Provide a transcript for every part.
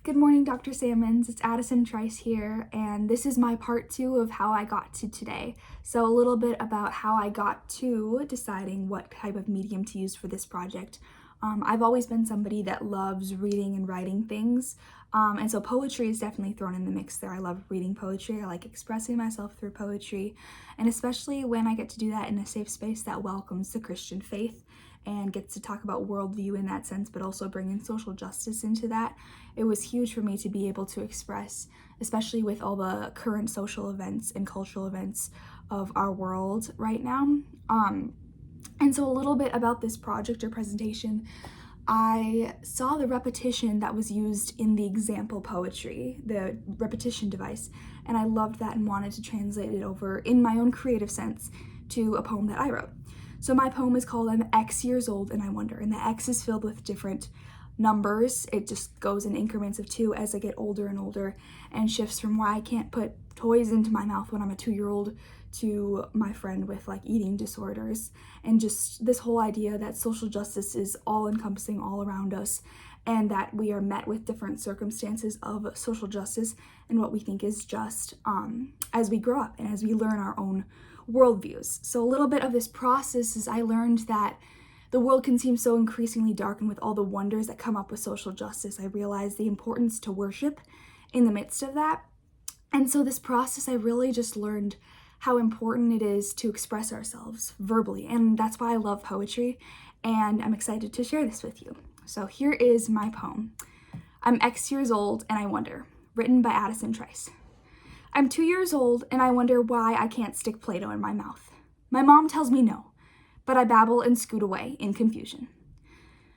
Good morning, Dr. Salmons. It's Addison Trice here, and this is my part 2 of how I got to today. So a little bit about how I got to deciding what type of medium to use for this project. I've always been somebody that loves reading and writing things, and so poetry is definitely thrown in the mix there. I love reading poetry. I like expressing myself through poetry, and especially when I get to do that in a safe space that welcomes the Christian faith and gets to talk about worldview in that sense, but also bringing social justice into that. It was huge for me to be able to express, especially with all the current social events and cultural events of our world right now. And so a little bit about this project or presentation, I saw the repetition that was used in the example poetry, the repetition device, and I loved that and wanted to translate it over in my own creative sense to a poem that I wrote. So my poem is called I'm X years old and I wonder, and the X is filled with different numbers. It just goes in increments of 2 as I get older and older, and shifts from why I can't put toys into my mouth when I'm a 2-year-old to my friend with like eating disorders, and just this whole idea that social justice is all encompassing all around us, and that we are met with different circumstances of social justice and what we think is just as we grow up and as we learn our own worldviews. So a little bit of this process is I learned that the world can seem so increasingly darkened with all the wonders that come up with social justice. I realized the importance to worship in the midst of that. And so this process, I really just learned how important it is to express ourselves verbally. And that's why I love poetry. And I'm excited to share this with you. So here is my poem. I'm X years old and I wonder, written by Addison Trice. I'm 2 years old and I wonder why I can't stick Play-Doh in my mouth. My mom tells me no, but I babble and scoot away in confusion.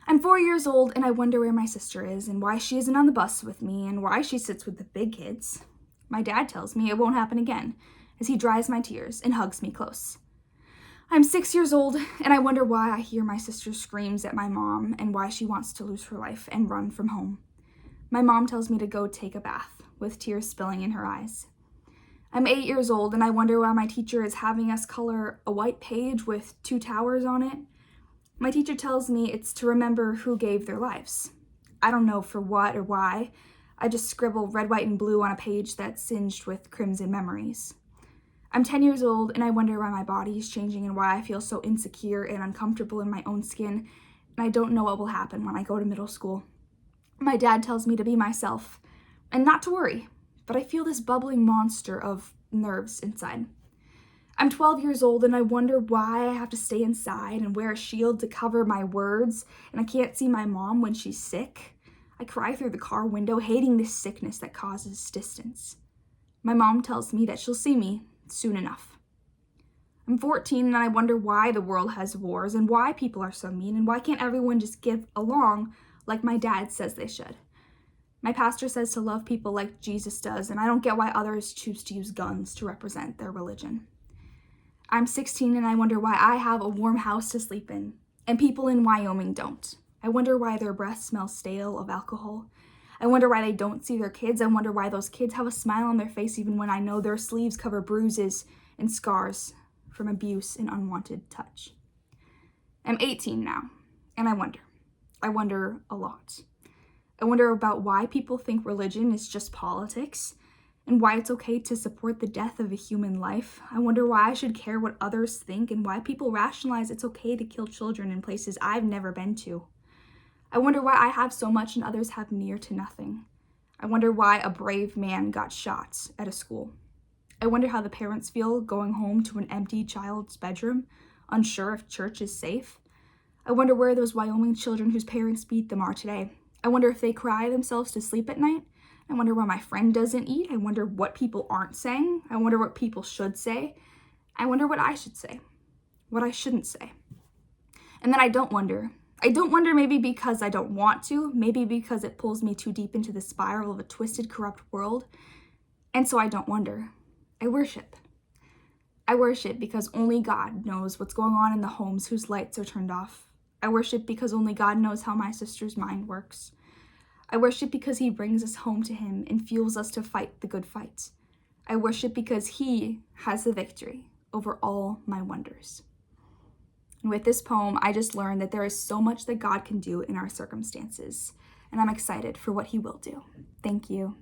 I'm 4 years old and I wonder where my sister is and why she isn't on the bus with me and why she sits with the big kids. My dad tells me it won't happen again as he dries my tears and hugs me close. I'm 6 years old and I wonder why I hear my sister screams at my mom and why she wants to lose her life and run from home. My mom tells me to go take a bath with tears spilling in her eyes. I'm 8 years old and I wonder why my teacher is having us color a white page with 2 towers on it. My teacher tells me it's to remember who gave their lives. I don't know for what or why. I just scribble red, white, and blue on a page that's singed with crimson memories. I'm 10 years old and I wonder why my body is changing and why I feel so insecure and uncomfortable in my own skin, and I don't know what will happen when I go to middle school. My dad tells me to be myself and not to worry, but I feel this bubbling monster of nerves inside. I'm 12 years old and I wonder why I have to stay inside and wear a shield to cover my words, and I can't see my mom when she's sick. I cry through the car window, hating this sickness that causes distance. My mom tells me that she'll see me soon enough. I'm 14 and I wonder why the world has wars and why people are so mean and why can't everyone just get along like my dad says they should. My pastor says to love people like Jesus does, and I don't get why others choose to use guns to represent their religion. I'm 16 and I wonder why I have a warm house to sleep in, and people in Wyoming don't. I wonder why their breath smells stale of alcohol. I wonder why they don't see their kids. I wonder why those kids have a smile on their face even when I know their sleeves cover bruises and scars from abuse and unwanted touch. I'm 18 now, and I wonder. I wonder a lot. I wonder about why people think religion is just politics and why it's okay to support the death of a human life. I wonder why I should care what others think and why people rationalize it's okay to kill children in places I've never been to. I wonder why I have so much and others have near to nothing. I wonder why a brave man got shot at a school. I wonder how the parents feel going home to an empty child's bedroom, unsure if church is safe. I wonder where those Wyoming children whose parents beat them are today. I wonder if they cry themselves to sleep at night. I wonder why my friend doesn't eat. I wonder what people aren't saying. I wonder what people should say. I wonder what I should say, what I shouldn't say. And then I don't wonder. I don't wonder maybe because I don't want to, maybe because it pulls me too deep into the spiral of a twisted, corrupt world. And so I don't wonder. I worship. I worship because only God knows what's going on in the homes whose lights are turned off. I worship because only God knows how my sister's mind works. I worship because he brings us home to him and fuels us to fight the good fight. I worship because he has the victory over all my wonders. And with this poem, I just learned that there is so much that God can do in our circumstances. and I'm excited for what he will do. Thank you.